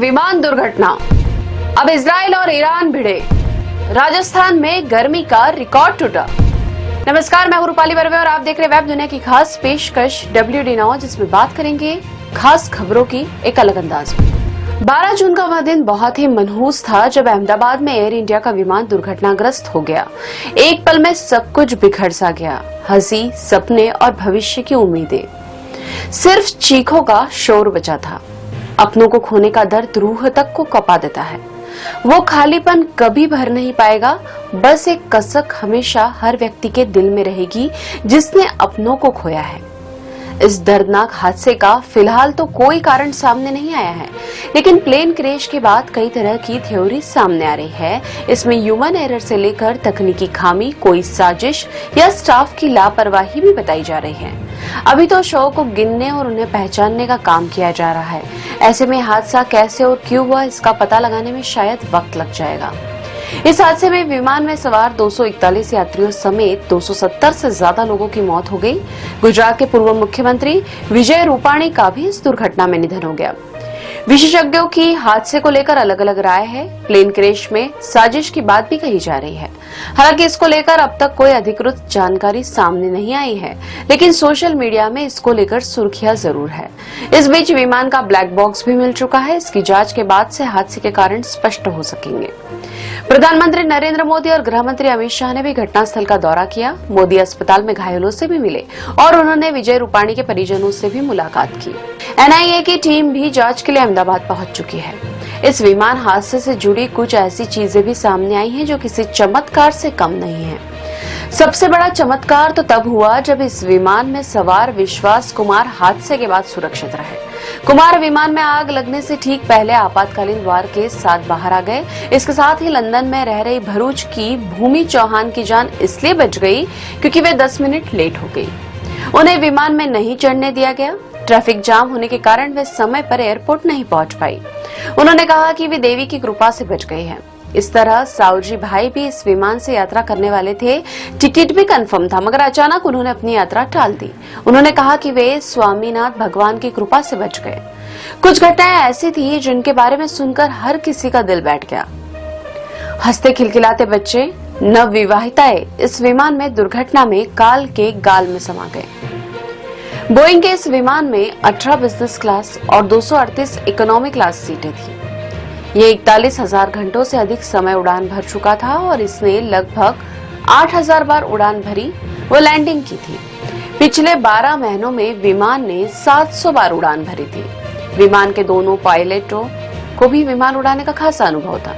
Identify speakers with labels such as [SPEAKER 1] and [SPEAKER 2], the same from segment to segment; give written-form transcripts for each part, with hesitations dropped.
[SPEAKER 1] विमान दुर्घटना। अब इजराइल और ईरान भिड़े। राजस्थान में गर्मी का रिकॉर्ड टूटा। नमस्कार, मैं हूं रूपाली बर्वे और आप देख रहे हैं वेब दुनिया की खास पेशकश WD नाउ, जिसमें बात करेंगे खास खबरों की एक अलग अंदाज में। 12 जून का वह दिन बहुत ही मनहूस था जब अहमदाबाद में एयर इंडिया का विमान दुर्घटनाग्रस्त हो गया। एक पल में सब कुछ बिखर सा गया। हंसी, सपने और भविष्य की उम्मीदें। सिर्फ चीखों का शोर बचा था। अपनों को खोने का दर्द रूह तक को कपा देता है। वो खालीपन कभी भर नहीं पाएगा। बस एक कसक हमेशा हर व्यक्ति के दिल में रहेगी जिसने अपनों को खोया है। इस दर्दनाक हादसे का फिलहाल तो कोई कारण सामने नहीं आया है, लेकिन प्लेन क्रैश के बाद कई तरह की थ्योरी सामने आ रही है। इसमें ह्यूमन एरर से लेकर तकनीकी खामी, कोई साजिश या स्टाफ की लापरवाही भी बताई जा रही है। अभी तो शव को गिनने और उन्हें पहचानने का काम किया जा रहा है। ऐसे में हादसा कैसे और क्यों हुआ, इसका पता लगाने में शायद वक्त लग जाएगा। इस हादसे में विमान में सवार 241 यात्रियों समेत 270 से ज्यादा लोगों की मौत हो गई। गुजरात के पूर्व मुख्यमंत्री विजय रूपाणी का भी इस दुर्घटना में निधन हो गया। विशेषज्ञों की हादसे को लेकर अलग अलग राय है। प्लेन क्रैश में साजिश की बात भी कही जा रही है। हालांकि इसको लेकर अब तक कोई अधिकृत जानकारी सामने नहीं आई है, लेकिन सोशल मीडिया में इसको लेकर सुर्खियां जरूर है। इस बीच विमान का ब्लैक बॉक्स भी मिल चुका है। इसकी जांच के बाद से हादसे के कारण स्पष्ट हो सकेंगे। प्रधानमंत्री नरेंद्र मोदी और गृह मंत्री अमित शाह ने भी घटनास्थल का दौरा किया। मोदी अस्पताल में घायलों से भी मिले और उन्होंने विजय रूपाणी के परिजनों से भी मुलाकात की। NIA की टीम भी जांच के लिए अहमदाबाद पहुंच चुकी है। इस विमान हादसे से जुड़ी कुछ ऐसी चीजें भी सामने आई हैं जो किसी चमत्कार से कम नहीं है। सबसे बड़ा चमत्कार तो तब हुआ जब इस विमान में सवार विश्वास कुमार हादसे के बाद सुरक्षित रहे। कुमार विमान में आग लगने से ठीक पहले आपातकालीन द्वार के साथ बाहर आ गए। इसके साथ ही लंदन में रह रही भरूच की भूमि चौहान की जान इसलिए बच गई क्योंकि वे 10 मिनट लेट हो गई। उन्हें विमान में नहीं चढ़ने दिया गया। ट्रैफिक जाम होने के कारण वे समय पर एयरपोर्ट नहीं पहुंच पाई। उन्होंने कहा कि वे देवी की कृपा से बच गए हैं। इस तरह साउजी भाई भी इस विमान से यात्रा करने वाले थे। टिकट भी कंफर्म था, मगर अचानक उन्होंने अपनी यात्रा टाल दी। उन्होंने कहा कि वे स्वामीनाथ भगवान की कृपा से बच गए। कुछ घटनाएं ऐसी थी जिनके बारे में सुनकर हर किसी का दिल बैठ गया। हंसते खिलखिलाते बच्चे, नवविवाहिताएं इस विमान में दुर्घटना में काल के गाल में समा गए। बोइंग के इस विमान में 18 बिजनेस क्लास और 238 इकोनॉमी क्लास सीटें थी। ये 41,000 घंटों से अधिक समय उड़ान भर चुका था और इसने लगभग 8,000 बार उड़ान भरी व लैंडिंग की थी। पिछले 12 महीनों में विमान ने 700 बार उड़ान भरी थी। विमान के दोनों पायलटों को भी विमान उड़ाने का खासा अनुभव था।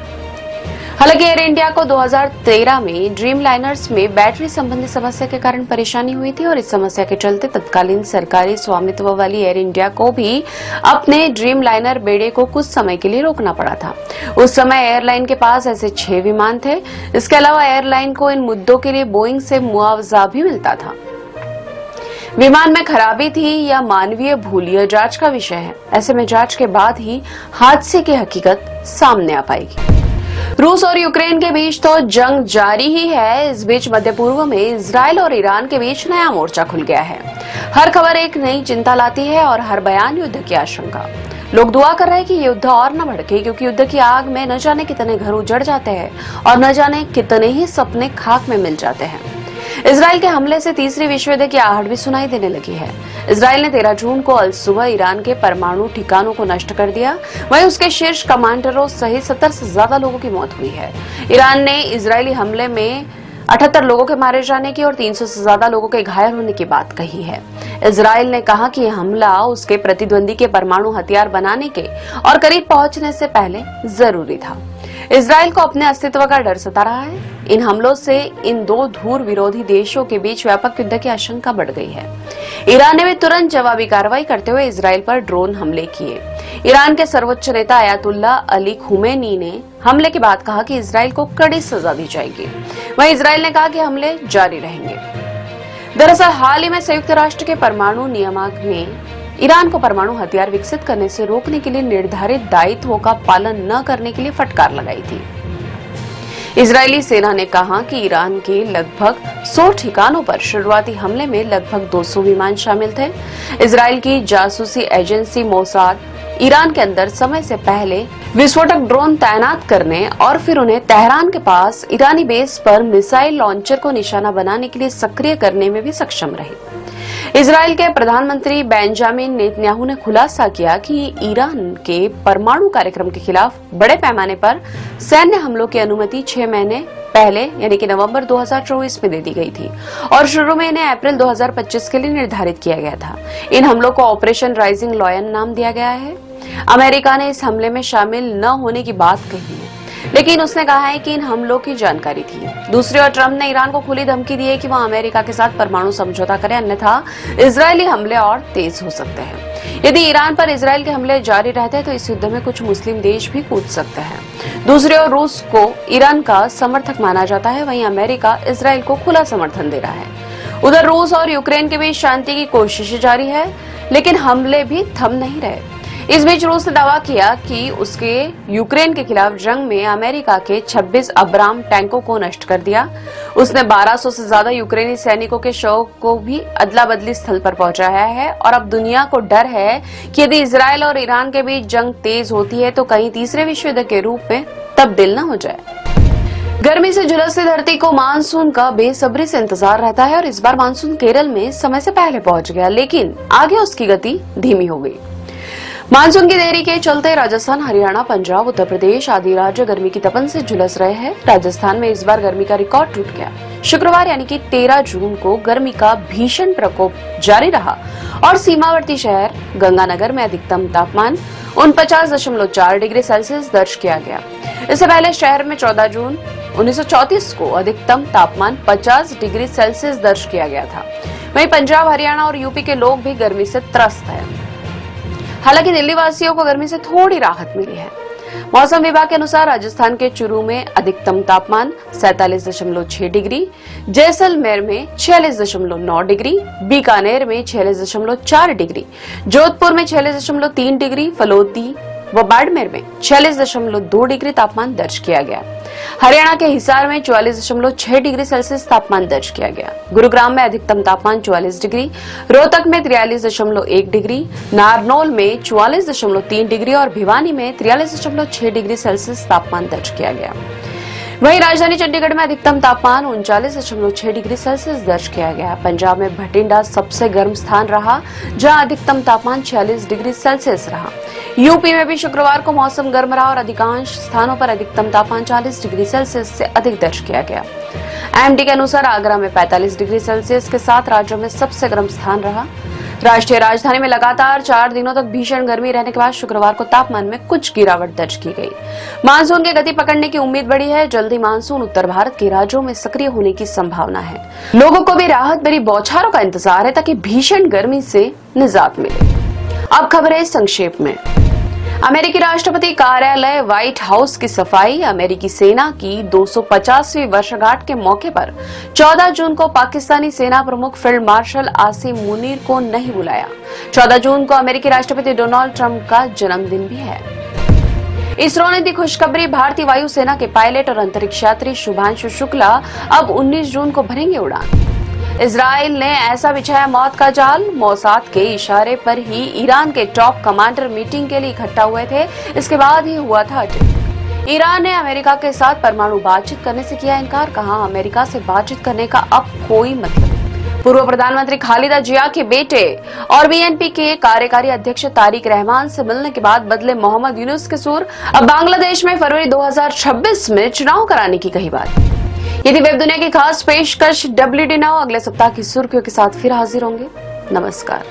[SPEAKER 1] हालांकि एयर इंडिया को 2013 में ड्रीम लाइनर्स में बैटरी संबंधी समस्या के कारण परेशानी हुई थी और इस समस्या के चलते तत्कालीन सरकारी स्वामित्व वाली एयर इंडिया को भी अपने ड्रीम लाइनर बेड़े को कुछ समय के लिए रोकना पड़ा था। उस समय एयरलाइन के पास ऐसे 6 विमान थे। इसके अलावा एयरलाइन को इन मुद्दों के लिए बोइंग से मुआवजा भी मिलता था। विमान में खराबी थी या मानवीय भूल, यह जांच का विषय है। ऐसे में जांच के बाद ही हादसे की हकीकत सामने आ पाएगी। रूस और यूक्रेन के बीच तो जंग जारी ही है। इस बीच मध्य पूर्व में इजराइल और ईरान के बीच नया मोर्चा खुल गया है। हर खबर एक नई चिंता लाती है और हर बयान युद्ध की आशंका। लोग दुआ कर रहे हैं कि युद्ध और न भड़के, क्योंकि युद्ध की आग में न जाने कितने घर उजड़ जाते हैं और न जाने कितने ही सपने खाक में मिल जाते हैं। इजराइल के हमले से तीसरी विश्व युद्ध की आहट भी सुनाई देने लगी है। इजराइल ने 13 जून को अल सुबह ईरान के परमाणु ठिकानों को नष्ट कर दिया। वहीं उसके शीर्ष कमांडरों सहित 70 से ज्यादा लोगों की मौत हुई है। ईरान ने इजरायली हमले में 78 लोगों के मारे जाने की और 300 से ज्यादा लोगों के घायल होने की बात कही है। इजराइल ने कहा कि यह हमला उसके प्रतिद्वंदी के परमाणु हथियार बनाने के और करीब पहुंचने से पहले जरूरी था। इजराइल को अपने अस्तित्व का डर सता रहा है। इन हमलों से इन दो धूर विरोधी देशों के बीच व्यापक युद्ध की आशंका बढ़ गई है। ईरान ने भी तुरंत जवाबी कार्रवाई करते हुए इजराइल पर ड्रोन हमले किए। ईरान के सर्वोच्च नेता अयातुल्ला अली खुमैनी ने हमले के बाद कहा कि इजराइल को कड़ी सजा दी जाएगी। वहीं इजराइल ने कहा कि हमले जारी रहेंगे। दरअसल हाल ही में संयुक्त राष्ट्र के परमाणु नियामक ने ईरान को परमाणु हथियार विकसित करने से रोकने के लिए निर्धारित दायित्वों का पालन न करने के लिए फटकार लगाई थी। इजरायली सेना ने कहा कि ईरान के लगभग 100 ठिकानों पर शुरुआती हमले में लगभग 200 विमान शामिल थे। इजरायल की जासूसी एजेंसी मोसाद ईरान के अंदर समय से पहले विस्फोटक ड्रोन तैनात करने और फिर उन्हें तेहरान के पास ईरानी बेस पर मिसाइल लॉन्चर को निशाना बनाने के लिए सक्रिय करने में भी सक्षम रही। इजराइल के प्रधानमंत्री बेंजामिन नेतन्याहू ने खुलासा किया कि ईरान के परमाणु कार्यक्रम के खिलाफ बड़े पैमाने पर सैन्य हमलों की अनुमति 6 महीने पहले यानी कि नवंबर 2024 में दे दी गई थी और शुरू में इन्हें अप्रैल 2025 के लिए निर्धारित किया गया था। इन हमलों को ऑपरेशन राइजिंग लॉयन नाम दिया गया है। अमेरिका ने इस हमले में शामिल न होने की बात कही है, लेकिन उसने कहा है कि इन हमलों की जानकारी थी। दूसरी ओर ट्रंप ने ईरान को खुली धमकी दी है कि वह अमेरिका के साथ परमाणु समझौता करे, अन्यथा इजरायली हमले और तेज हो सकते हैं। यदि ईरान पर इजरायल के हमले जारी रहते हैं तो इस युद्ध में कुछ मुस्लिम देश भी कूद सकते हैं। दूसरी ओर रूस को ईरान का समर्थक माना जाता है, वहीं अमेरिका इजरायल को खुला समर्थन दे रहा है। उधर रूस और यूक्रेन के बीच शांति की कोशिशें जारी है, लेकिन हमले भी थम नहीं रहे। इस बीच रूस ने दावा किया कि उसके यूक्रेन के खिलाफ जंग में अमेरिका के 26 अब्राम टैंकों को नष्ट कर दिया। उसने 1200 से ज्यादा यूक्रेनी सैनिकों के शव को भी अदला बदली स्थल पर पहुंचाया है और अब दुनिया को डर है कि यदि इजरायल और ईरान के बीच जंग तेज होती है तो कहीं तीसरे विश्व युद्ध के रूप में तब्दील न हो जाए। गर्मी से झुलसती धरती को मानसून का बेसब्री से इंतजार रहता है और इस बार मानसून केरल में समय से पहले पहुंच गया, लेकिन आगे उसकी गति धीमी हो गई। मानसून की देरी के चलते राजस्थान, हरियाणा, पंजाब, उत्तर प्रदेश आदि राज्य गर्मी की तपन से झुलस रहे हैं। राजस्थान में इस बार गर्मी का रिकॉर्ड टूट गया। शुक्रवार यानी कि 13 जून को गर्मी का भीषण प्रकोप जारी रहा और सीमावर्ती शहर गंगानगर में अधिकतम तापमान 49.4 डिग्री सेल्सियस दर्ज किया गया। इससे पहले शहर में 14 जून 1934 को अधिकतम तापमान 50 डिग्री सेल्सियस दर्ज किया गया था। वहीं पंजाब, हरियाणा और यूपी के लोग भी गर्मी से त्रस्त हैं। हालांकि दिल्ली वासियों को गर्मी से थोड़ी राहत मिली है। मौसम विभाग के अनुसार राजस्थान के चूरू में अधिकतम तापमान 47.6 डिग्री, जैसलमेर में 46.9 डिग्री, बीकानेर में 46.4 डिग्री, जोधपुर में 46.3 डिग्री, फलोदी व बाड़मेर में 46.2 डिग्री तापमान दर्ज किया गया। हरियाणा के हिसार में 44.6 डिग्री सेल्सियस तापमान दर्ज किया गया। गुरुग्राम में अधिकतम तापमान 44 डिग्री, रोहतक में 43.1 डिग्री, नारनौल में 44.3 डिग्री और भिवानी में 43.6 डिग्री सेल्सियस तापमान दर्ज किया गया। वहीं राजधानी चंडीगढ़ में अधिकतम तापमान 39.6 डिग्री सेल्सियस दर्ज किया गया। पंजाब में भटिंडा सबसे गर्म स्थान रहा, जहां अधिकतम तापमान 46 डिग्री सेल्सियस रहा। यूपी में भी शुक्रवार को मौसम गर्म रहा और अधिकांश स्थानों पर अधिकतम तापमान 40 डिग्री सेल्सियस से अधिक दर्ज किया गया। एमडी के अनुसार आगरा में 45 डिग्री सेल्सियस के साथ राज्यों में सबसे गर्म स्थान रहा। राष्ट्रीय राजधानी में लगातार 4 दिनों तक भीषण गर्मी रहने के बाद शुक्रवार को तापमान में कुछ गिरावट दर्ज की गई। मानसून की गति पकड़ने की उम्मीद बढ़ी है। जल्दी मानसून उत्तर भारत के राज्यों में सक्रिय होने की संभावना है। लोगों को भी राहत भरी बौछारों का इंतजार है ताकि भीषण गर्मी से निजात मिले। अब खबरें संक्षेप में। अमेरिकी राष्ट्रपति कार्यालय व्हाइट हाउस की सफाई। अमेरिकी सेना की 250वीं वर्षगांठ के मौके पर 14 जून को पाकिस्तानी सेना प्रमुख फील्ड मार्शल आसिम मुनीर को नहीं बुलाया। 14 जून को अमेरिकी राष्ट्रपति डोनाल्ड ट्रंप का जन्मदिन भी है। इसरो ने दी खुशखबरी। भारतीय वायुसेना के पायलट और अंतरिक्ष यात्री शुभांशु शुक्ला अब 19 जून को भरेंगे उड़ान। इजराइल ने ऐसा बिछाया मौत का जाल। मोसाद के इशारे पर ही ईरान के टॉप कमांडर मीटिंग के लिए इकट्ठा हुए थे, इसके बाद ही हुआ था अटैक। ईरान ने अमेरिका के साथ परमाणु बातचीत करने से किया इनकार। कहा, अमेरिका से बातचीत करने का अब कोई मतलब नहीं। पूर्व प्रधानमंत्री खालिदा जिया के बेटे और बीएनपी के कार्यकारी अध्यक्ष तारिक रहमान से मिलने के बाद बदले मोहम्मद यूनुस के सुर। अब बांग्लादेश में फरवरी 2026 में चुनाव कराने की कही बात। यदि वेब दुनिया की खास पेशकश WD नाउ अगले सप्ताह की सुर्खियों के साथ फिर हाजिर होंगे। नमस्कार।